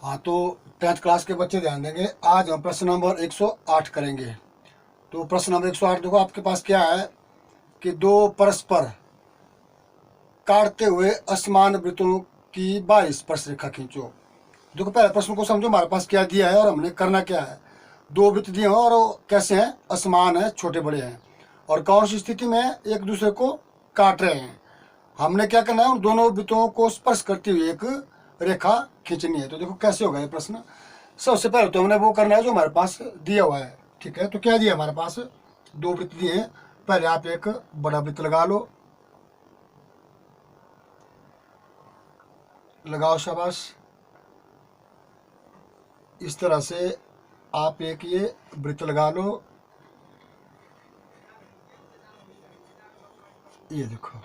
हाँ, तो 10th class के बच्चे ध्यान देंगे। आज हम प्रश्न नंबर 108 करेंगे। तो प्रश्न नंबर 108 देखो, आपके पास क्या है कि दो परस्पर काटते हुए असमान वृत्तों की 22 स्पर्शरेखा खींचो। देखो, पहले प्रश्न को समझो, हमारे पास क्या दिया है और हमने करना क्या है। दो वृत्त दिए हैं और वो कैसे हैं, असमान है, छोटे बड़े हैं, और कौन सी स्थिति में एक दूसरे को काट रहे हैं। हमने क्या करना है, उन दोनों वृत्तों को स्पर्श करती हुई एक रेखा खींचनी है। तो देखो कैसे होगा ये प्रश्न। सबसे पहले तो हमने वो करना है जो हमारे पास दिया हुआ है। ठीक है, तो क्या दिया हमारे पास, दो वृत्त दिए हैं। पहले आप एक बड़ा वृत्त लगा लो, लगाओ, शाबाश। इस तरह से आप एक ये वृत्त लगा लो, ये देखो।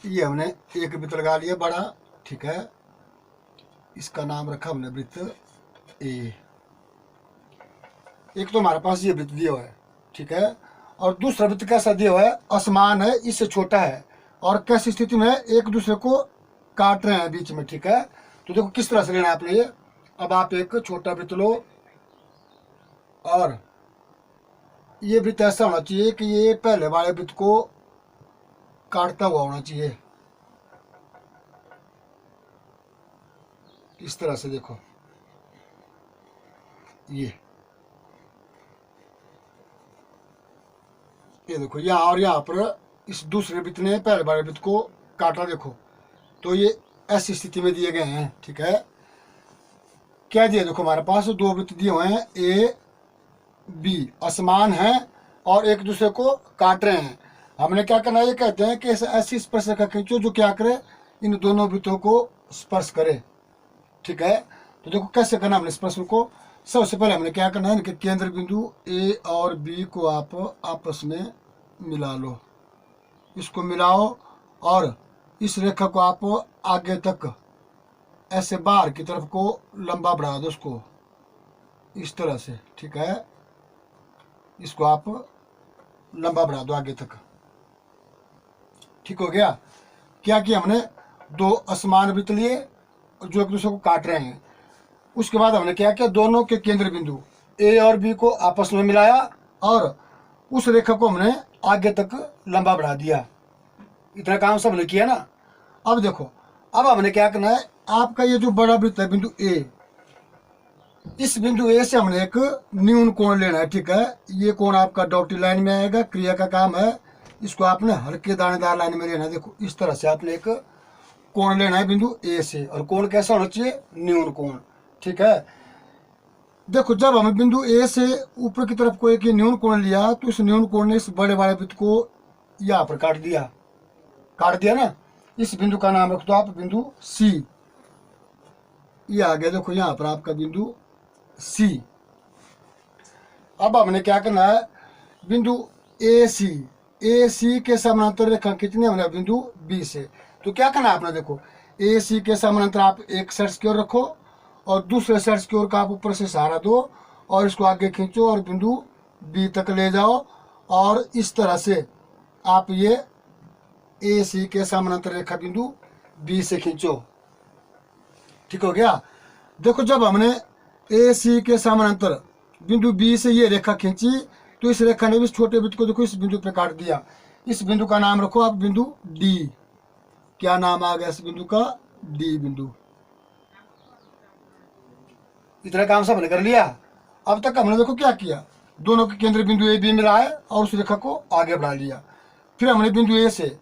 ये हमने एक वृत्त लगा लिया बड़ा। ठीक है, इसका नाम रखा हमने वृत्त ए। एक तो हमारे पास ये वृत्त दिया हुआ है, ठीक है, और दूसरा वृत्त कैसा दिया हुआ है, असमान है, इससे छोटा है, और कैसी स्थिति में एक दूसरे को काट रहे हैं बीच में। ठीक है, तो देखो किस तरह से लेना है आपने ये। अब आप एक छोटा वृत्त लो, और ये वृत्त ऐसा होना चाहिए कि ये पहले वाले वृत्त को काटता हुआ होना चाहिए। इस तरह से देखो, ये देखो, यहाँ और यहाँ पर इस दूसरे वृत्त ने पहले वाले वृत्त को काटा। देखो, तो ये ऐसी स्थिति में दिए गए हैं। ठीक है, क्या दिया, देखो हमारे पास दो वृत्त दिए हुए हैं, ए बी, असमान हैं और एक दूसरे को काट रहे हैं। हमने क्या करना है, ये कहते हैं कि ऐसी स्पर्श रेखा खींचो जो क्या करे, इन दोनों वृत्तों को स्पर्श करे। ठीक है, तो देखो कैसे करना हमने इस प्रश्न को। सबसे पहले हमने क्या करना है, इनके केंद्र बिंदु ए और बी को आप आपस में मिला लो। इसको मिलाओ और इस रेखा को आप आगे तक ऐसे बाहर की तरफ को लंबा बढ़ा दो, उसको इस तरह से। ठीक है, इसको आप लंबा बढ़ा दो आगे तक। ठीक हो गया। क्या किया हमने, दो असमान वृत्त लिए जो एक दूसरे को काट रहे हैं। उसके बाद हमने क्या किया, दोनों के केंद्र बिंदु ए और बी को आपस में मिलाया और उस रेखा को हमने आगे तक लंबा बढ़ा दिया। इतना काम सब हमने किया ना। अब देखो, अब हमने क्या करना है, आपका ये जो बड़ा वृत्त है बिंदु ए, इस बिंदु ए से हमने एक न्यून कोण लेना है। ठीक है, ये कोण आपका डॉटेड लाइन में आएगा, क्रिया का काम है। इसको आपने हल्के दानेदार लाइन में लेना है। देखो इस तरह से आपने एक कोण लेना है बिंदु ए से, और कोण कैसा होना चाहिए, न्यून कोण। ठीक है, देखो जब हमें बिंदु ए से ऊपर की तरफ को एक न्यून कोण लिया, तो इस न्यून कोण ने इस बड़े वाले वृत्त को यहाँ पर काट दिया ना। इस बिंदु का नाम रख दो आप बिंदु सी। ये आ गया, देखो यहाँ पर आपका बिंदु सी। अब हमने क्या करना है, बिंदु ए सी के समानांतर रेखा खींचनी है हमने बिंदु बी से। तो क्या करना है आपने, देखो ए सी के समानांतर आप एक सर्च की ओर रखो और दूसरे सर्च की ओर का आप ऊपर से सहारा दो और इसको आगे खींचो और बिंदु बी तक ले जाओ, और इस तरह से आप ये ए सी के समानांतर रेखा बिंदु बी से खींचो। ठीक हो गया। देखो जब हमने ए सी के समानांतर बिंदु बी से ये रेखा खींची, तो इस रेखा ने भी इस छोटे वृत्त को देखो इस बिंदु पे काट दिया। इस बिंदु का नाम रखो आप बिंदु डी। क्या नाम आ गया इस बिंदु का, डी बिंदु। इतना काम सब हमने कर लिया। अब तक हमने देखो क्या किया, दोनों के केंद्र बिंदु ए बी मिलाए और उस रेखा को आगे बढ़ा लिया। फिर हमने बिंदु ए से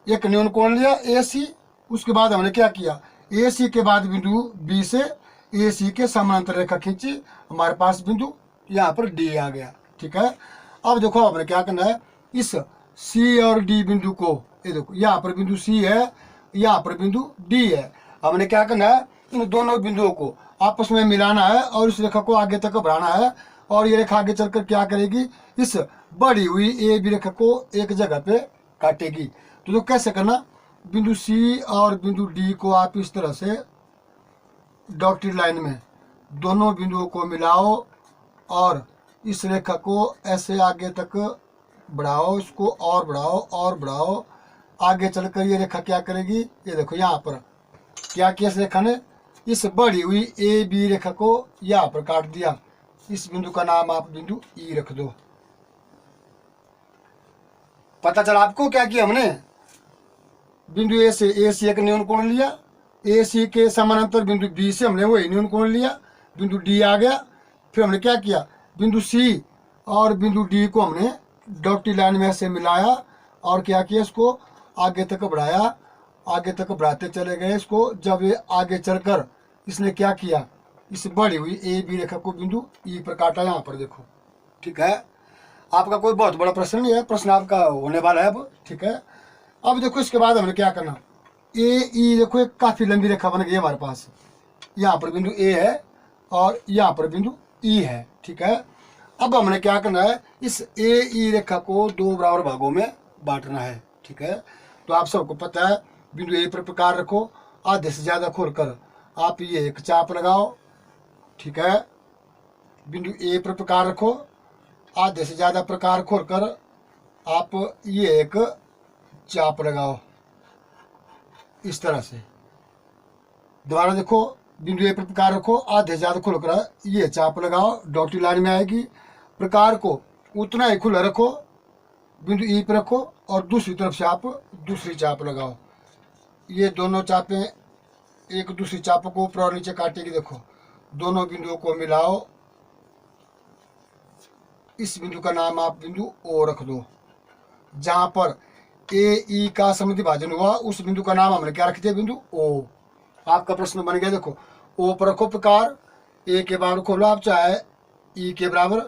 एक न्यून कोण लिया ए सी। उसके बाद हमने क्या किया, ए सी के बाद बिंदु बी से ए सी के समानांतर रेखा खींची, हमारे पास बिंदु यहाँ पर डी आ गया। ठीक है, अब देखो हमने क्या करना है, इस सी और डी बिंदु को, ये देखो यहाँ पर बिंदु सी है, यहाँ पर बिंदु डी है। हमने क्या करना है, इन दोनों बिंदुओं को आपस में मिलाना है और इस रेखा को आगे तक बढ़ाना है, और ये रेखा आगे चलकर क्या करेगी, इस बढ़ी हुई ए बी रेखा को एक जगह पे काटेगी। तो कैसे करना, बिंदु सी और बिंदु डी को आप इस तरह से डॉटेड लाइन में दोनों बिंदुओं को मिलाओ और इस रेखा को ऐसे आगे तक बढ़ाओ, इसको और बढ़ाओ और बढ़ाओ, आगे चलकर ये रेखा क्या करेगी, ये देखो यहाँ पर क्या किया इस रेखा ने, इस बढ़ी हुई ए बी रेखा को यहाँ पर काट दिया। इस बिंदु का नाम आप बिंदु ई रख दो। पता चला आपको क्या किया हमने, बिंदु ए से एक न्यून कोण लिया, ए सी के समानांतर बिंदु बी से हमने वही न्यून कोण लिया, बिंदु डी आ गया। फिर हमने क्या किया, बिंदु सी और बिंदु डी को हमने डॉटी लाइन में से मिलाया और क्या किया, इसको आगे तक बढ़ाया, आगे तक बढ़ाते चले गए इसको। जब ये आगे चलकर इसने क्या किया, इस बढ़ी हुई ए बी रेखा को बिंदु ई पर काटा, यहाँ पर देखो। ठीक है, आपका कोई बहुत बड़ा प्रश्न नहीं है, प्रश्न आपका होने वाला है अब। ठीक है, अब देखो इसके बाद हमने क्या करना, ए ई देखो एक काफ़ी लंबी रेखा बन गई हमारे पास। यहाँ पर बिंदु ए है और यहाँ पर बिंदु ई है। ठीक है, अब हमने क्या करना है, इस ए ई रेखा को दो बराबर भागों में बांटना है। ठीक है, तो आप सबको पता है, बिंदु ए पर प्रकार रखो, आधे से ज़्यादा खोलकर आप ये एक चाप लगाओ। ठीक है, बिंदु ए पर प्रकार रखो, आधे से ज़्यादा प्रकार खोलकर आप ये एक चाप लगाओ इस तरह से। दोबारा देखो, बिंदु ए पर प्रकार रखो, आधे से ज़्यादा खोलकर ये चाप लगाओ, डॉटी लाइन में आएगी। प्रकार को उतना ही खुला रखो, बिंदु ई पर रखो और दूसरी तरफ से आप दूसरी चाप लगाओ। ये दोनों चापें एक दूसरी चाप को ऊपर और नीचे काटेगी। देखो, दोनों बिंदुओं को मिलाओ, इस बिंदु का नाम आप बिंदु ओ रख दो। जहाँ पर ए ई का समद्विभाजन हुआ उस बिंदु का नाम हमने क्या रख दिया, बिंदु ओ। आपका प्रश्न बन गया। देखो, ओ पर रखो प्रकार, ए के बराबर खोलो आप चाहे ई के बराबर,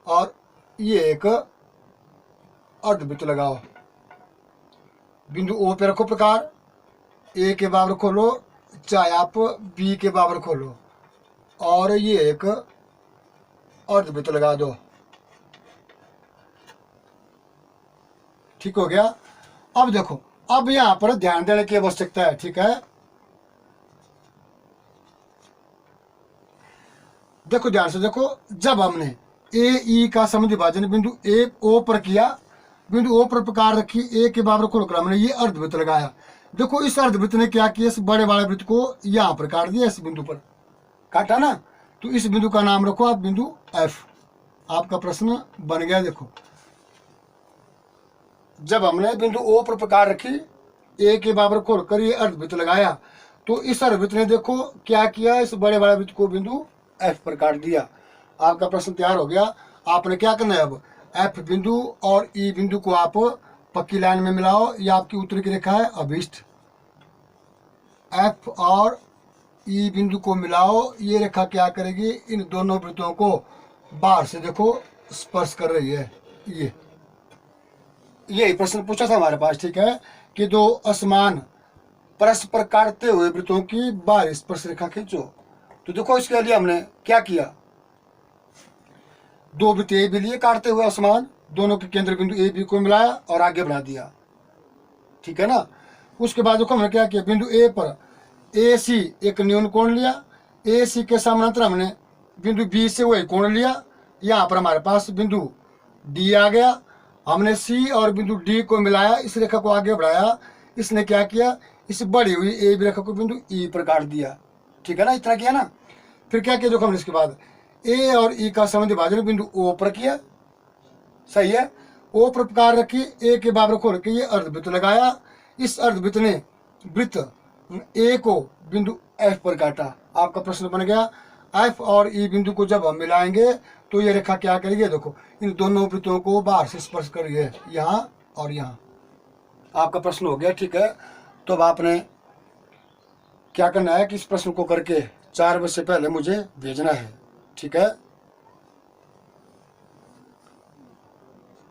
और ये एक अर्धवृत्त लगाओ। बिंदु ओ पे रखो प्रकार, ए के बराबर खोलो चाहे आप बी के बराबर खोलो, और ये एक अर्धवृत्त लगा दो। ठीक हो गया। अब देखो, अब यहाँ पर ध्यान देने की आवश्यकता है। ठीक है, देखो ध्यान से देखो, जब हमने ए ई का समद्विभाजन बिंदु ए ओ पर किया, बिंदु ओ पर प्रकार रखी, ए के बराबर खोलकर हमने ये अर्धवृत्त लगाया। देखो, इस अर्धवृत्त ने क्या किया, इस बड़े वाले वृत्त को यहाँ पर काट दिया, इस बिंदु पर काटा ना। तो इस बिंदु का नाम रखो आप बिंदु एफ। आपका प्रश्न बन गया। देखो, जब हमने बिंदु ओ पर प्रकार रखी, ए के बराबर खोलकर ये अर्धवृत्त लगाया, तो इस अर्धवृत्त ने देखो क्या किया, इस बड़े वाले वृत्त को बिंदु एफ पर काट दिया। आपका प्रश्न तैयार हो गया। आपने क्या करना है, अब एफ बिंदु और ई बिंदु को आप पक्की लाइन में मिलाओ। ये आपकी उत्तर की रेखा है अभिष्ट। एफ और ई बिंदु को मिलाओ, ये रेखा क्या करेगी, इन दोनों वृत्तों को बाहर से देखो स्पर्श कर रही है। यही प्रश्न पूछा था हमारे पास। ठीक है, कि दो असमान परस्पर काटते हुए वृत्तों की बाहरी स्पर्श रेखा खींचो। तो देखो, इसके लिए हमने क्या किया, दो वृत्त ए बी लिए काटते हुए असमान, दोनों के केंद्र बिंदु ए बी को मिलाया और आगे बढ़ा दिया। ठीक है ना। उसके बाद देखो हमने क्या किया, बिंदु ए पर ए सी एक न्यून कोण लिया, ए सी के समानांतर हमने बिंदु बी से वही कोण लिया। यहाँ पर हमारे पास बिंदु डी आ गया, हमने सी और बिंदु डी को मिलाया, इस रेखा को आगे बढ़ाया। इसने क्या किया, इस बढ़ी हुई ए बी रेखा को बिंदु ई पर काट दिया। ठीक है ना, इतना किया ना। फिर क्या किया, देखो हमने इसके बाद ए और ई का समद्विभाजन बिंदु ओ पर किया। सही है, ओ पर प्रकार रखी, ए के बराबर खोल के ये अर्धवृत्त लगाया। इस अर्धवृत्त ने वृत्त ए को बिंदु एफ पर काटा। आपका प्रश्न बन गया, एफ और ई बिंदु को जब हम मिलाएंगे तो ये रेखा क्या करेगी, देखो इन दोनों वृत्तों को बाहर से स्पर्श करेगी, यहाँ और यहाँ। आपका प्रश्न हो गया। ठीक है, तो अब आपने क्या करना है कि इस प्रश्न को करके 4 बजे से पहले मुझे भेजना है। ठीक है।